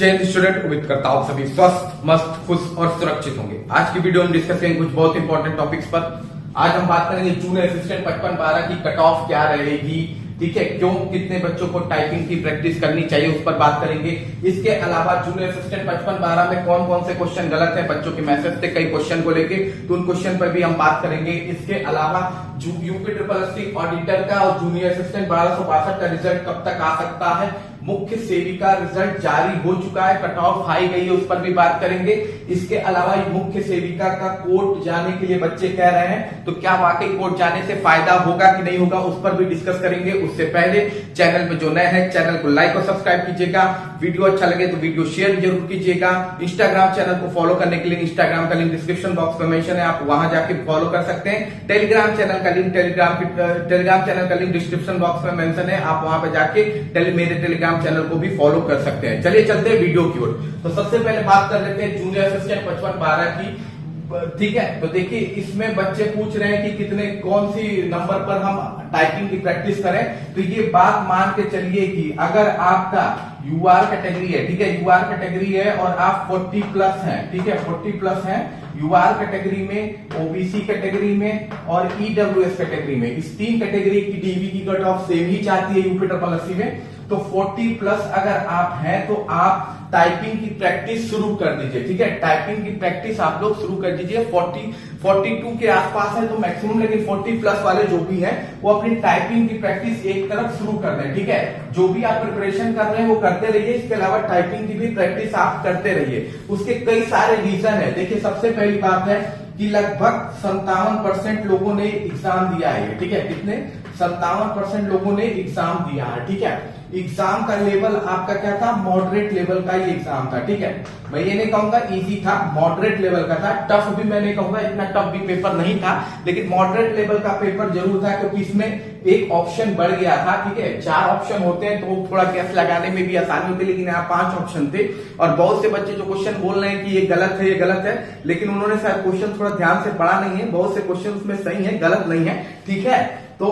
जय हिंद स्टूडेंट, उम्मीद करता हूं सभी स्वस्थ, मस्त, खुश और सुरक्षित होंगे। आज की वीडियो में डिस्कस करेंगे कुछ बहुत इंपॉर्टेंट टॉपिक्स पर। आज हम बात करेंगे जूनियर असिस्टेंट 55-12 की कट ऑफ क्या रहेगी, ठीक है, क्यों, कितने बच्चों को टाइपिंग की प्रैक्टिस करनी चाहिए, उस पर बात करेंगे। इसके अलावा जूनियर असिस्टेंट 55-12 में कौन कौन से क्वेश्चन गलत है, बच्चों के मैसेज थे कई क्वेश्चन को लेके, तो उन क्वेश्चन पर भी हम बात करेंगे। इसके अलावा यूपी ट्रिपल एससी ऑडिटर का और जूनियर असिस्टेंट 1262 का रिजल्ट कब तक आ सकता है, मुख्य सेविका रिजल्ट जारी हो चुका है, कट ऑफ आई गई है, उस पर भी बात करेंगे। इसके अलावा मुख्य सेविका का कोर्ट जाने के लिए बच्चे कह रहे हैं, तो क्या वाकई कोर्ट जाने से फायदा होगा कि नहीं होगा, उस पर भी डिस्कस करेंगे। उससे पहले चैनल पे जो नए हैं चैनल को लाइक और सब्सक्राइब कीजिएगा, वीडियो अच्छा लगे तो वीडियो शेयर जरूर कीजिएगा। इंस्टाग्राम चैनल को फॉलो करने के लिए इंस्टाग्राम का लिंक डिस्क्रिप्शन बॉक्स में मेंशन है, आप वहां जाके फॉलो कर सकते हैं। टेलीग्राम चैनल का लिंक टेलीग्राम चैनल का लिंक डिस्क्रिप्शन बॉक्स में मेंशन है, आप वहां पे जाके मेरे टेलीग्राम चैनल को भी फॉलो कर सकते हैं। चलिए चलते हैं वीडियो की ओर। तो सबसे पहले बात कर लेते हैं जूनियर असिस्टेंट 55-12 की, ठीक है। तो देखिए इसमें बच्चे पूछ रहे हैं कि कितने कौन सी नंबर पर हम टाइपिंग की प्रैक्टिस करें। तो ये बात मान के चलिए कि अगर आपका यूआर कैटेगरी है, ठीक है, यूआर कैटेगरी है और आप 40 प्लस हैं, ठीक है, 40 प्लस हैं यूआर कैटेगरी में, ओबीसी कैटेगरी में और ईडब्ल्यूएस कैटेगरी में, इस तीन कैटेगरी की डीवी की कट ऑफ सेम ही चाहती है यूपी ट्रिपल एससी में। तो 40 प्लस अगर आप हैं तो आप टाइपिंग की प्रैक्टिस शुरू कर दीजिए, ठीक है, टाइपिंग की प्रैक्टिस आप लोग शुरू कर दीजिए। 42 के आसपास है तो मैक्सिमम, लेकिन 40 प्लस वाले जो भी हैं वो अपनी टाइपिंग की प्रैक्टिस एक तरफ शुरू कर दें, ठीक है। जो भी आप प्रिपरेशन कर रहे हैं वो करते रहिए, इसके अलावा टाइपिंग की भी प्रैक्टिस आप करते रहिए। उसके कई सारे रीजन है। देखिए सबसे पहली बात है कि लगभग 57% लोगों ने एग्जाम दिया है, ठीक है, कितने 57% लोगों ने एग्जाम दिया है, ठीक है। एग्जाम का लेवल आपका क्या था, मॉडरेट लेवल का ही एग्जाम था, ठीक है। मैं ये नहीं कहूंगा इजी था, मॉडरेट लेवल का था। टफ भी मैं नहीं कहूंगा, इतना टफ भी पेपर नहीं था, लेकिन मॉडरेट लेवल का पेपर जरूर था, क्योंकि इसमें एक ऑप्शन बढ़ गया था, ठीक है। 4 ऑप्शन होते हैं तो थोड़ा गैस लगाने में भी आसानी होती है, लेकिन यहाँ 5 ऑप्शन थे। और बहुत से बच्चे जो क्वेश्चन बोल रहे हैं कि ये गलत है, ये गलत है, लेकिन उन्होंने शायद क्वेश्चन थोड़ा ध्यान से पढ़ा नहीं है। बहुत से क्वेश्चन उसमें सही है, गलत नहीं है, ठीक है। तो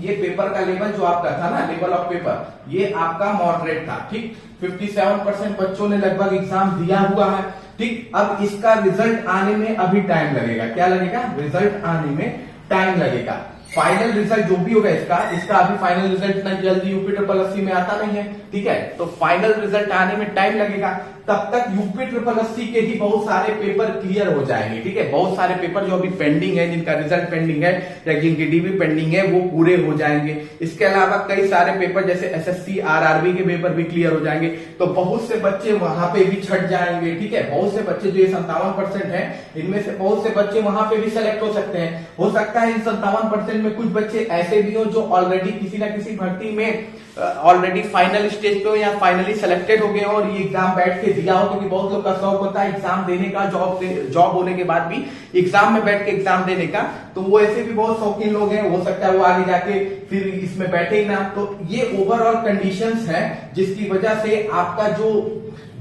ये पेपर का लेवल जो आपका था ना, लेवल ऑफ पेपर, ये आपका मॉडरेट था, ठीक। 57% बच्चों ने लगभग एग्जाम दिया हुआ है, ठीक। अब इसका रिजल्ट आने में अभी टाइम लगेगा। क्या लगेगा? रिजल्ट आने में टाइम लगेगा। फाइनल रिजल्ट जो भी होगा इसका अभी फाइनल रिजल्ट इतना जल्दी यूपी ट्रिपल एससी में आता नहीं है, ठीक है। तो फाइनल रिजल्ट आने में टाइम लगेगा, तब तक यूपी ट्रिपल एससी के ही बहुत सारे पेपर क्लियर हो जाएंगे, ठीक है। बहुत सारे पेपर जो अभी पेंडिंग है, जिनका रिजल्ट पेंडिंग है या जिनकी डीवी पेंडिंग है, वो पूरे हो जाएंगे। इसके अलावा कई सारे पेपर जैसे एसएससी आरआरबी के पेपर भी क्लियर हो जाएंगे, तो बहुत से बच्चे वहां पे भी छट जाएंगे, ठीक है। बहुत से बच्चे जो 57% है, इनमें से बहुत से बच्चे वहां पे भी सेलेक्ट हो सकते हैं। हो सकता है इन 57% में कुछ बच्चे ऐसे भी हो जो ऑलरेडी किसी ना किसी भर्ती में ऑलरेडी फाइनल स्टेज पे हो या फाइनली सेलेक्टेड हो गए हो और ये एग्जाम बैठ के दिया हो, क्योंकि बहुत लोग का शौक होता है एग्जाम देने का, जॉब होने के बाद भी एग्जाम में बैठ के एग्जाम देने का। तो वो ऐसे भी बहुत शौकीन लोग हैं, हो सकता है वो आगे जाके फिर इसमें बैठे ही ना। तो ये ओवरऑल कंडीशंस है जिसकी वजह से आपका जो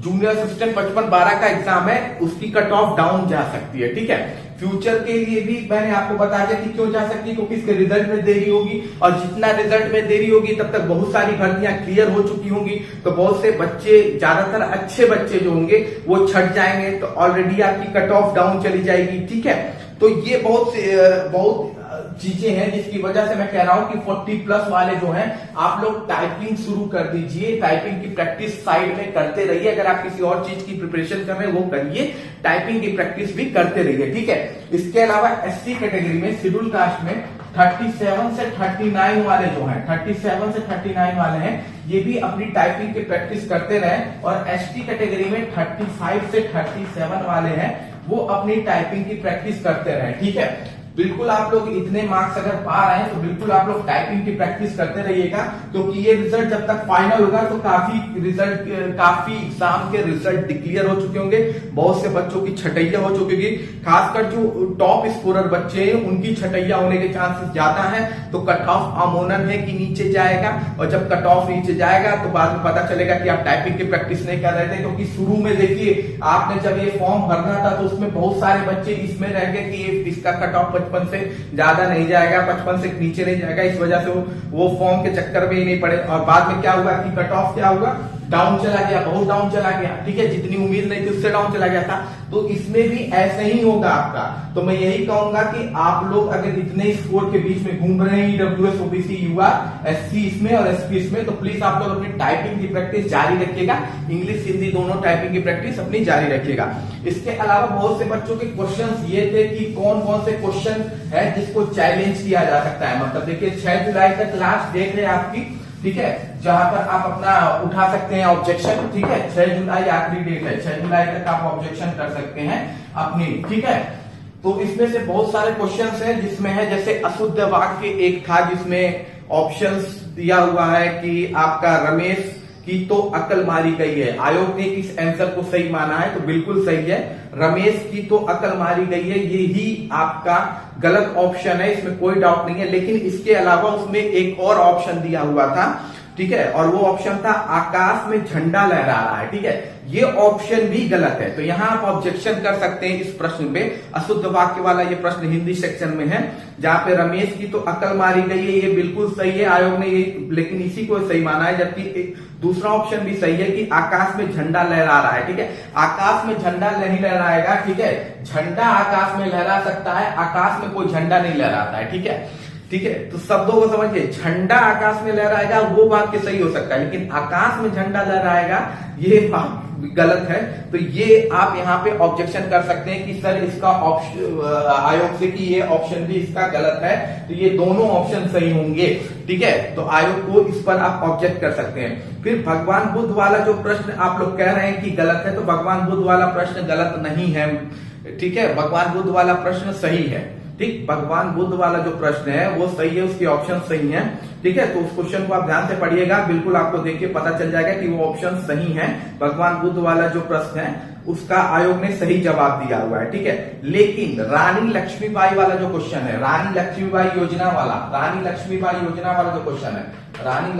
जूनियर असिस्टेंट 55-12 का एग्जाम है उसकी कट ऑफ डाउन जा सकती है, ठीक है। फ्यूचर के लिए भी मैंने आपको बता दिया कि क्यों जा सकती है, क्योंकि इसके रिजल्ट में देरी होगी, और जितना रिजल्ट में देरी होगी तब तक बहुत सारी भर्तियां क्लियर हो चुकी होंगी। तो बहुत से बच्चे, ज्यादातर अच्छे बच्चे जो होंगे वो छट जाएंगे, तो ऑलरेडी आपकी कट ऑफ डाउन चली जाएगी, ठीक है। तो ये बहुत चीजें हैं जिसकी वजह से मैं कह रहा हूं कि 40 प्लस वाले जो हैं, आप लोग टाइपिंग शुरू कर दीजिए, टाइपिंग की प्रैक्टिस साइड में करते रहिए। अगर आप किसी और चीज की प्रिपरेशन कर रहे हैं वो करिए, टाइपिंग की प्रैक्टिस भी करते रहिए, ठीक है। इसके अलावा एससी कैटेगरी में, शेड्यूल कास्ट में 37 से 39 वाले जो हैं, 37 से 39 वाले हैं, ये भी अपनी टाइपिंग की प्रैक्टिस करते रहे। और एसटी कैटेगरी में 35 से 37 वाले हैं, वो अपनी टाइपिंग की प्रैक्टिस करते रहे, ठीक है। बिल्कुल आप लोग इतने मार्क्स अगर पा रहे हैं तो बिल्कुल आप लोग टाइपिंग की प्रैक्टिस करते रहिएगा, क्योंकि ये रिजल्ट जब तक फाइनल होगा तो काफी एग्जाम के रिजल्ट डिक्लेयर हो चुके होंगे, बहुत से बच्चों की छटैया हो चुकी होगी। खासकर जो टॉप स्कोरर बच्चे हैं उनकी छटैया होने के चांसेस ज्यादा है। तो कट ऑफ अमोनन है कि नीचे जाएगा, और जब कट ऑफ नीचे जाएगा तो बाद में पता चलेगा कि आप टाइपिंग की प्रैक्टिस नहीं कर रहे थे। क्योंकि शुरू में देखिए आपने जब ये फॉर्म भरना था तो उसमें बहुत सारे बच्चे इसमें रह गए कि इसका कट ऑफ 55 से ज्यादा नहीं जाएगा, 55 से नीचे नहीं जाएगा, इस वजह से वो फॉर्म के चक्कर में ही नहीं पड़े। और बाद में क्या हुआ कि कट ऑफ क्या हुआ, डाउन चला गया, बहुत डाउन चला गया, ठीक है, जितनी उम्मीद नहीं थी उससे डाउन चला गया था। तो इसमें भी ऐसे ही होगा आपका। तो मैं यही कहूंगा कि आप लोग अगर इतने स्कोर के बीच में घूम रहे हैं, ईडब्ल्यूएस, ओबीसी, यूआर, एससी इसमें और एसपी इसमें, तो प्लीज आप लोग अपनी टाइपिंग की प्रैक्टिस जारी रखिएगा, इंग्लिश हिंदी दोनों टाइपिंग की प्रैक्टिस अपनी जारी रखिएगा। इसके अलावा बहुत से बच्चों के क्वेश्चन ये थे कि कौन कौन से क्वेश्चन है जिसको चैलेंज किया जा सकता है। मतलब देखिए 6 जुलाई तक लास्ट डेट है आपकी, ठीक है, जहां पर आप अपना उठा सकते हैं ऑब्जेक्शन, ठीक है, 6 जुलाई आखिरी डेट है, 6 जुलाई तक आप ऑब्जेक्शन कर सकते हैं अपनी, ठीक है। तो इसमें से बहुत सारे क्वेश्चंस हैं जिसमें है जैसे अशुद्ध वाक्य एक था जिसमें ऑप्शंस दिया हुआ है कि आपका रमेश की तो अकल मारी गई है। आयोग ने इस आंसर को सही माना है, तो बिल्कुल सही है, रमेश की तो अकल मारी गई है, ये ही आपका गलत ऑप्शन है, इसमें कोई डाउट नहीं है। लेकिन इसके अलावा उसमें एक और ऑप्शन दिया हुआ था, ठीक है, और वो ऑप्शन था आकाश में झंडा लहरा रहा है, ठीक है, ये ऑप्शन भी गलत है। तो यहां आप ऑब्जेक्शन कर सकते हैं इस प्रश्न पे। अशुद्ध वाक्य वाला ये प्रश्न हिंदी सेक्शन में है, जहां पे रमेश की तो अकल मारी गई है, ये बिल्कुल सही है, आयोग ने ये लेकिन इसी को सही माना है। जबकि दूसरा ऑप्शन भी सही है कि आकाश में झंडा लहरा रहा है, ठीक है, आकाश में झंडा नहीं लहराएगा, ठीक है, झंडा आकाश में लहरा सकता है, आकाश में कोई झंडा नहीं लहराता है, ठीक है, ठीक है। तो शब्दों को समझिए, झंडा आकाश में लहराएगा वो वाक्य सही हो सकता है, लेकिन आकाश में झंडा लहराएगा ये वाक्य गलत है। तो ये आप यहाँ पे ऑब्जेक्शन कर सकते हैं कि सर इसका ऑप्शन आयोग से कि ये ऑप्शन भी इसका गलत है, तो ये दोनों ऑप्शन सही होंगे, ठीक है। तो आयोग को इस पर आप ऑब्जेक्ट कर सकते हैं। फिर भगवान बुद्ध वाला जो प्रश्न आप लोग कह रहे हैं कि गलत है, तो भगवान बुद्ध वाला प्रश्न गलत नहीं है, ठीक है, भगवान बुद्ध वाला प्रश्न सही है, ठीक, भगवान बुद्ध वाला जो प्रश्न है वो सही है, उसके ऑप्शन सही है, ठीक है। तो उस क्वेश्चन को आप ध्यान से पढ़िएगा, बिल्कुल आपको देख के पता चल जाएगा कि वो ऑप्शन सही है। भगवान बुद्ध वाला जो प्रश्न है उसका आयोग ने सही जवाब दिया हुआ है, ठीक है। लेकिन रानी लक्ष्मीबाई वाला जो क्वेश्चन है, रानी लक्ष्मीबाई योजना वाला, रानी लक्ष्मीबाई योजना वाला जो क्वेश्चन है, रानी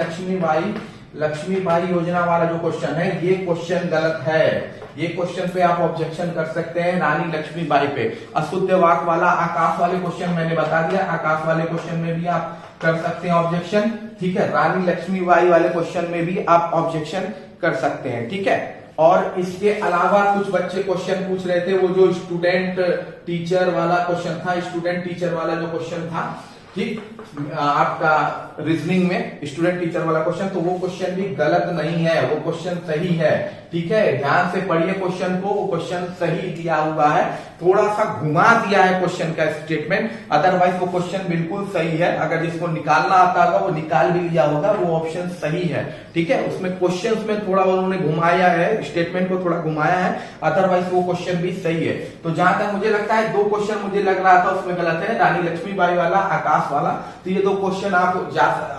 लक्ष्मीबाई योजना वाला जो क्वेश्चन है, ये क्वेश्चन गलत है। ये क्वेश्चन पे आप ऑब्जेक्शन कर सकते हैं रानी लक्ष्मीबाई पे। अशुद्ध वाक्य वाला आकाश वाले क्वेश्चन मैंने बता दिया, आकाश वाले क्वेश्चन में भी आप कर सकते हैं ऑब्जेक्शन, ठीक है। रानी लक्ष्मीबाई वाले क्वेश्चन में भी आप ऑब्जेक्शन कर सकते हैं, ठीक है। और इसके अलावा कुछ बच्चे क्वेश्चन पूछ रहे थे, वो जो स्टूडेंट टीचर वाला क्वेश्चन था, स्टूडेंट टीचर वाला जो क्वेश्चन था, ठीक, आपका रीजनिंग में स्टूडेंट टीचर वाला क्वेश्चन, तो वो क्वेश्चन भी गलत नहीं है, वो क्वेश्चन सही है, ठीक है। ध्यान से पढ़िए क्वेश्चन को, वो क्वेश्चन सही दिया हुआ है, थोड़ा सा घुमा दिया है क्वेश्चन का स्टेटमेंट, अदरवाइज वो क्वेश्चन बिल्कुल सही है। अगर जिसको निकालना आता होगा वो निकाल भी लिया होगा, वो ऑप्शन सही है, ठीक है। उसमें क्वेश्चन में थोड़ा उन्होंने घुमाया है, स्टेटमेंट को थोड़ा घुमाया है, अदरवाइज वो क्वेश्चन भी सही है। तो जहां तक मुझे लगता है 2 क्वेश्चन मुझे लग रहा था उसमें गलत है, रानी लक्ष्मीबाई वाला, आकाश वाला। तो ये 2 क्वेश्चन आप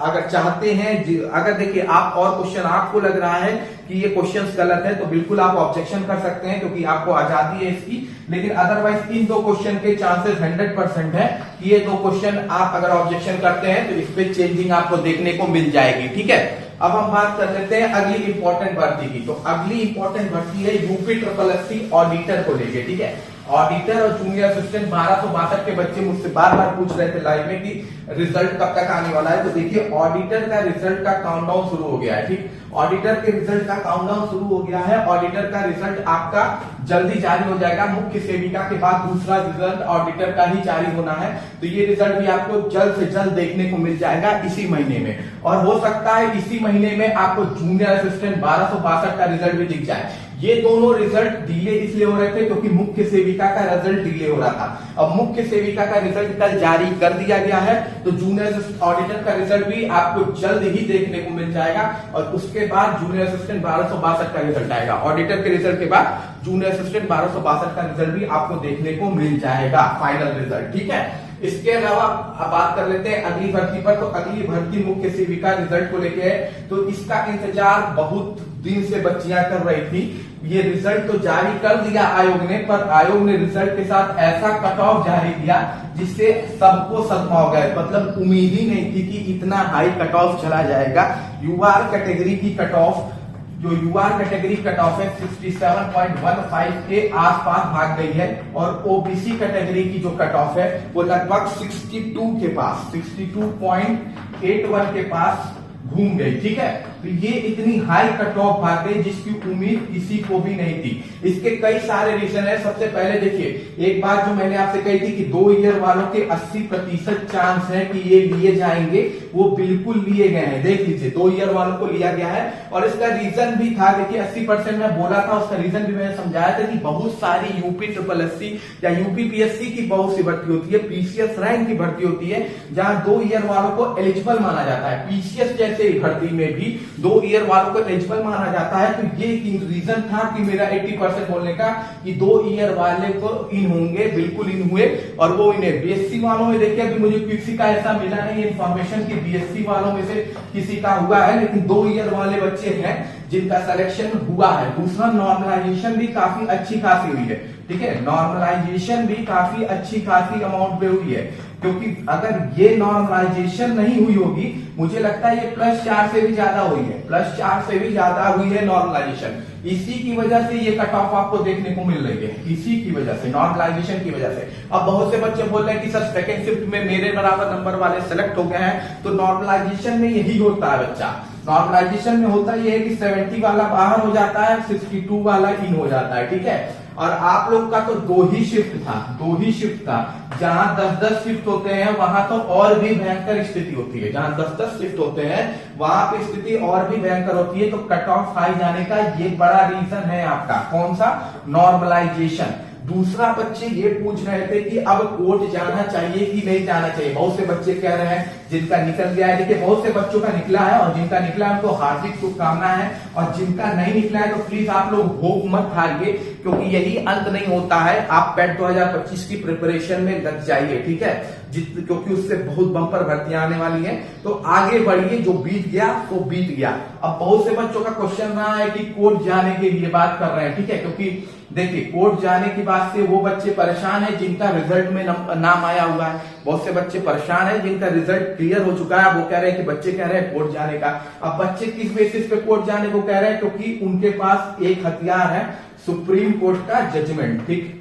अगर चाहते हैं, अगर देखिए आप और क्वेश्चन आपको लग रहा है कि ये क्वेश्चंस गलत है, तो बिल्कुल आप ऑब्जेक्शन कर सकते हैं, क्योंकि आपको आजादी है इसकी। लेकिन अदरवाइज इन 2 क्वेश्चन के चांसेस 100% है कि ये 2 क्वेश्चन आप अगर ऑब्जेक्शन करते हैं तो इस पे चेंजिंग आपको देखने को मिल जाएगी, ठीक है। अब हम बात कर लेते हैं अगली इंपॉर्टेंट भर्ती की। तो अगली इंपॉर्टेंट भर्ती है यूपी SSSC ऑडिटर को लेके, ठीक है। ऑडिटर और जूनियर असिस्टेंट 1262 के बच्चे मुझसे बार बार पूछ रहे थे लाइव में कि रिजल्ट कब तक आने वाला है। तो देखिए ऑडिटर का रिजल्ट का काउंटडाउन शुरू हो गया है, ठीक, ऑडिटर के रिजल्ट का काउंटडाउन शुरू हो गया है। ऑडिटर का रिजल्ट आपका जल्दी जारी हो जाएगा, मुख्य सेविका के बाद दूसरा रिजल्ट ऑडिटर का ही जारी होना है। तो ये रिजल्ट भी आपको जल्द से जल्द देखने को मिल जाएगा इसी महीने में, और हो सकता है इसी महीने में आपको जूनियर असिस्टेंट 1262 का रिजल्ट भी दिख जाए। ये दोनों रिजल्ट डिले इसलिए हो रहे थे क्योंकि मुख्य सेविका का रिजल्ट डिले हो रहा था। अब मुख्य सेविका का रिजल्ट कल जारी कर दिया गया है, तो जूनियर ऑडिटर का रिजल्ट भी आपको जल्द ही देखने को मिल जाएगा, और उसके बाद जूनियर असिस्टेंट 1262 का रिजल्ट आएगा। ऑडिटर के रिजल्ट के बाद जूनियर असिस्टेंट 1262 का रिजल्ट भी आपको देखने को मिल जाएगा, फाइनल रिजल्ट, ठीक है। इसके अलावा आप बात कर लेते हैं अगली भर्ती पर। तो अगली भर्ती मुख्य सेविका रिजल्ट को लेके है, तो इसका इंतजार बहुत दिन से बच्चियां कर रही थी। ये रिजल्ट तो जारी कर दिया आयोग ने, पर आयोग ने रिजल्ट के साथ ऐसा कट ऑफ जारी किया जिससे सबको सदमा हो गया। मतलब उम्मीद ही नहीं थी कि इतना हाई कट ऑफ चला जाएगा। यूआर कैटेगरी की कट ऑफ, जो यूआर कैटेगरी कट ऑफ है 67.15 के आसपास भाग गई है, और ओबीसी कैटेगरी की जो कट ऑफ है वो लगभग 62 के पास, 62.81 के पास घूम गई, ठीक है। तो ये इतनी हाई कट ऑफ आ गई जिसकी उम्मीद किसी को भी नहीं थी। इसके कई सारे रीजन है। सबसे पहले देखिए, एक बात जो मैंने आपसे कही थी कि 2 ईयर वालों के 80% चांस है कि ये लिए जाएंगे, वो बिल्कुल लिए गए हैं। देख लीजिए, 2 ईयर वालों को लिया गया है और इसका रीजन भी था। देखिए 80% में बोला था, उसका रीजन भी मैंने समझाया था कि बहुत सारी यूपी ट्रिपल एससी या यूपी पीएससी की बहुत सी भर्ती होती है, पीसीएस रैंक की भर्ती होती है, जहां 2 ईयर वालों को एलिजिबल माना जाता है। पीसीएस जैसे भर्ती में भी 2 ईयर वालों को एलिजिबल माना जाता है। तो ये रीजन था कि मेरा 80% बोलने का कि 2 ईयर वाले को इन होंगे, बिल्कुल इन हुए और वो इन्हें। बीएससी वालों में देखिए, अभी मुझे किसी का ऐसा मिला नहीं इन्फॉर्मेशन कि बीएससी वालों में से किसी का हुआ है, लेकिन 2 ईयर वाले बच्चे हैं जिनका सिलेक्शन हुआ है। दूसरा, नॉर्मलाइजेशन भी काफी अच्छी खासी हुई है। ठीक है, नॉर्मलाइजेशन भी काफी अच्छी खासी अमाउंट पे हुई है, क्योंकि अगर ये नॉर्मलाइजेशन नहीं हुई होगी, मुझे लगता है ये +4 से भी ज्यादा हुई है, +4 से भी ज्यादा हुई है नॉर्मलाइजेशन। इसी की वजह से ये कट ऑफ आपको देखने को मिल रही है, इसी की वजह से, नॉर्मलाइजेशन की वजह से। अब बहुत से बच्चे बोल रहे हैं कि सर सेकंड शिफ्ट में मेरे बराबर नंबर वाले सेलेक्ट हो गए हैं, तो नॉर्मलाइजेशन में यही होता है बच्चा। नॉर्मलाइजेशन में होता यह है कि 70 वाला बाहर हो जाता है, 62 वाला इन हो जाता है। ठीक है, और आप लोग का तो 2 ही शिफ्ट था, 2 ही शिफ्ट था। जहां 10-10 शिफ्ट होते हैं वहां तो और भी भयंकर स्थिति होती है। जहां 10-10 शिफ्ट होते हैं वहां पे स्थिति और भी भयंकर होती है। तो कट ऑफ हाई जाने का ये बड़ा रीजन है आपका, कौन सा? नॉर्मलाइजेशन। दूसरा, बच्चे ये पूछ रहे थे कि अब कोर्ट जाना चाहिए कि नहीं जाना चाहिए। बहुत से बच्चे कह रहे हैं जिनका निकल गया है, देखिए बहुत से बच्चों का निकला है और जिनका निकला है उनको हार्दिक शुभकामनाएं है, और जिनका नहीं निकला है तो प्लीज आप लोग होप मत हारिए, क्योंकि यही अंत नहीं होता है। आप पेट 2025 की प्रिपरेशन में लग जाइए। ठीक है, क्योंकि उससे बहुत बम्पर भर्तियां आने वाली है, तो आगे बढ़िए। जो बीत गया वो बीत गया। अब बहुत से बच्चों का क्वेश्चन रहा है कि कोर्ट जाने के लिए बात कर रहे हैं। ठीक है, क्योंकि देखिए कोर्ट जाने की बात से वो बच्चे परेशान है जिनका रिजल्ट में नाम आया हुआ है। बहुत से बच्चे परेशान है जिनका रिजल्ट क्लियर हो चुका है, वो कह रहे हैं कि बच्चे कह रहे हैं कोर्ट जाने का। अब बच्चे किस बेसिस पे कोर्ट जाने को कह रहे हैं? क्योंकि उनके पास एक हथियार है, सुप्रीम कोर्ट का जजमेंट। ठीक,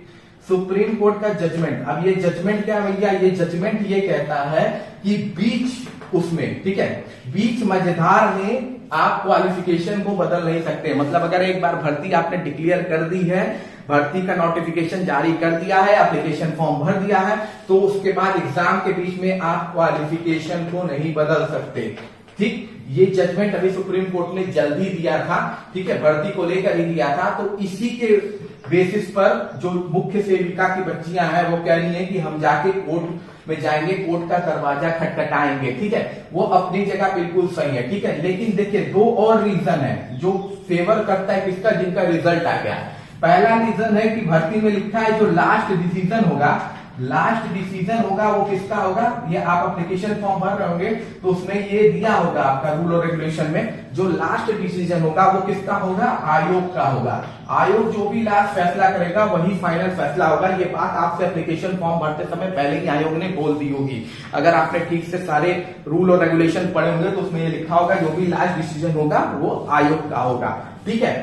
सुप्रीम कोर्ट का जजमेंट। अब ये जजमेंट क्या भैया? ये जजमेंट ये कहता है कि बीच उसमें, ठीक है, बीच मझधार में आप क्वालिफिकेशन को बदल नहीं सकते। मतलब अगर एक बार भर्ती आपने डिक्लेयर कर दी है, भर्ती का नोटिफिकेशन जारी कर दिया है, एप्लीकेशन फॉर्म भर दिया है, तो उसके बाद एग्जाम के बीच में आप क्वालिफिकेशन को नहीं बदल सकते। ठीक, ये जजमेंट अभी सुप्रीम कोर्ट ने जल्दी दिया था। ठीक है, भर्ती को लेकर ही दिया था। तो इसी के बेसिस पर जो मुख्य सेविका की बच्चियां हैं वो कह रही हैं कि हम जाके कोर्ट में जाएंगे, कोर्ट का दरवाजा खटखटाएंगे। ठीक है, वो अपनी जगह बिल्कुल सही है। ठीक है, लेकिन देखिए 2 और रीजन है जो फेवर करता है किसका? जिनका रिजल्ट आ गया। पहला रीजन है कि भर्ती में लिखा है जो लास्ट डिसीजन होगा, लास्ट डिसीजन होगा वो किसका होगा? ये आप एप्लीकेशन फॉर्म भर रहे होंगे तो उसमें ये दिया होगा आपका रूल और रेगुलेशन में, जो लास्ट डिसीजन होगा वो किसका होगा? आयोग का होगा। आयोग जो भी लास्ट फैसला करेगा वही फाइनल फैसला होगा। ये बात आपसे एप्लीकेशन फॉर्म भरते समय पहले ही आयोग ने बोल दी होगी। अगर आपने ठीक से सारे रूल और रेगुलेशन पढ़े होंगे तो उसमें ये लिखा होगा जो भी लास्ट डिसीजन होगा वो आयोग का होगा। ठीक है,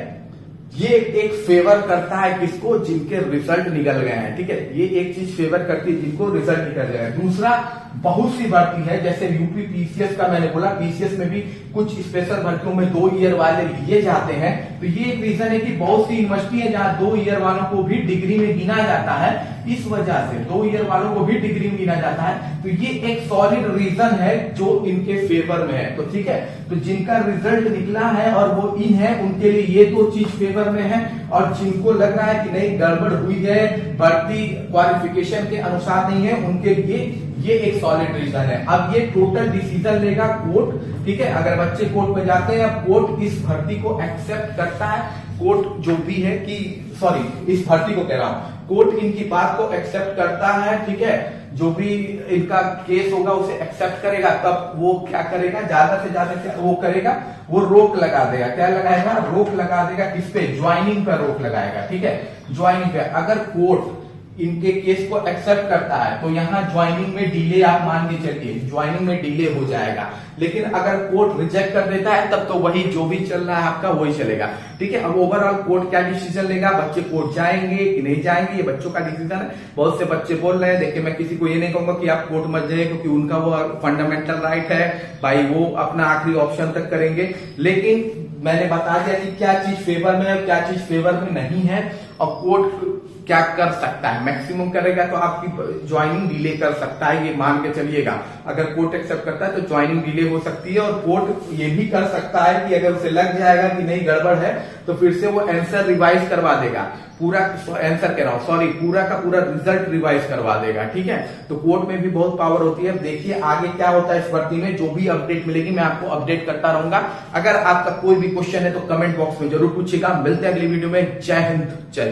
ये एक फेवर करता है किसको? जिनके रिजल्ट निकल गए हैं। ठीक है, ये एक चीज फेवर करती है जिनको रिजल्ट निकल गए हैं। दूसरा, बहुत सी भर्ती है जैसे यूपी पीसीएस का मैंने बोला, पीसीएस में भी कुछ स्पेशल भर्तियों में 2 ईयर वाले लिए जाते हैं। तो ये एक रीजन है कि बहुत सी यूनिवर्सिटी है जहां 2 ईयर वालों को भी डिग्री में गिना जाता है। इस वजह से 2 ईयर वालों को भी डिग्री में गिना जाता है। तो ये एक सॉलिड रीजन है जो इनके फेवर में है। तो ठीक है, तो जिनका रिजल्ट निकला है और वो इन है, उनके लिए ये 2 चीज फेवर में है। और जिनको लग रहा है कि नहीं गड़बड़ हुई है, भर्ती क्वालिफिकेशन के अनुसार नहीं है, उनके लिए ये एक सॉलिड रीजन है। अब ये टोटल डिसीजन लेगा कोर्ट। ठीक है, अगर बच्चे कोर्ट में जाते हैं, कोर्ट इस भर्ती को एक्सेप्ट करता है, कोर्ट जो भी है कि सॉरी इस भर्ती को कह रहा हूं, कोर्ट इनकी बात को एक्सेप्ट करता है। ठीक है, जो भी इनका केस होगा उसे एक्सेप्ट करेगा, तब वो क्या करेगा? ज्यादा से ज्यादा क्या वो करेगा? वो रोक लगा देगा। क्या लगाएगा? रोक लगा देगा। किस पे? ज्वाइनिंग पर रोक लगाएगा। ठीक है, ज्वाइनिंग पे। अगर कोर्ट इनके केस को एक्सेप्ट करता है तो यहाँ ज्वाइनिंग में डिले आप मान के चलिए, ज्वाइनिंग में डिले हो जाएगा। लेकिन अगर कोर्ट रिजेक्ट कर देता है तब तो वही जो भी चल रहा है आपका वही चलेगा, ठीक है। अब ओवरऑल कोर्ट क्या डिसीजन लेगा, बच्चे कोर्ट जाएंगे कि नहीं जाएंगे, ये बच्चों का डिसीजन है। बहुत से बच्चे बोल रहे हैं, देखिए मैं किसी को ये नहीं कहूंगा कि आप कोर्ट मत जाइए, क्योंकि उनका वो फंडामेंटल राइट है भाई, वो अपना आखिरी ऑप्शन तक करेंगे। लेकिन मैंने बता दिया कि क्या चीज फेवर में है क्या चीज फेवर में नहीं है, और कोर्ट क्या कर सकता है। मैक्सिमम करेगा तो आपकी ज्वाइनिंग डिले कर सकता है, ये मान के चलिएगा। अगर कोर्ट एक्सेप्ट करता है तो ज्वाइनिंग डिले हो सकती है, और कोर्ट ये भी कर सकता है कि अगर उसे लग जाएगा कि नहीं गड़बड़ है तो फिर से वो आंसर रिवाइज करवा देगा, पूरा आंसर कह रहा हूं सॉरी, पूरा का पूरा रिजल्ट रिवाइज करवा देगा, ठीक है। तो कोर्ट में भी बहुत पावर होती है। देखिए आगे क्या होता है इस भर्ती में, जो भी अपडेट मिलेगी मैं आपको अपडेट करता रहूंगा। अगर आपका कोई भी क्वेश्चन है तो कमेंट बॉक्स में जरूर पूछिएगा। मिलते हैं अगली वीडियो में। जय हिंद, जय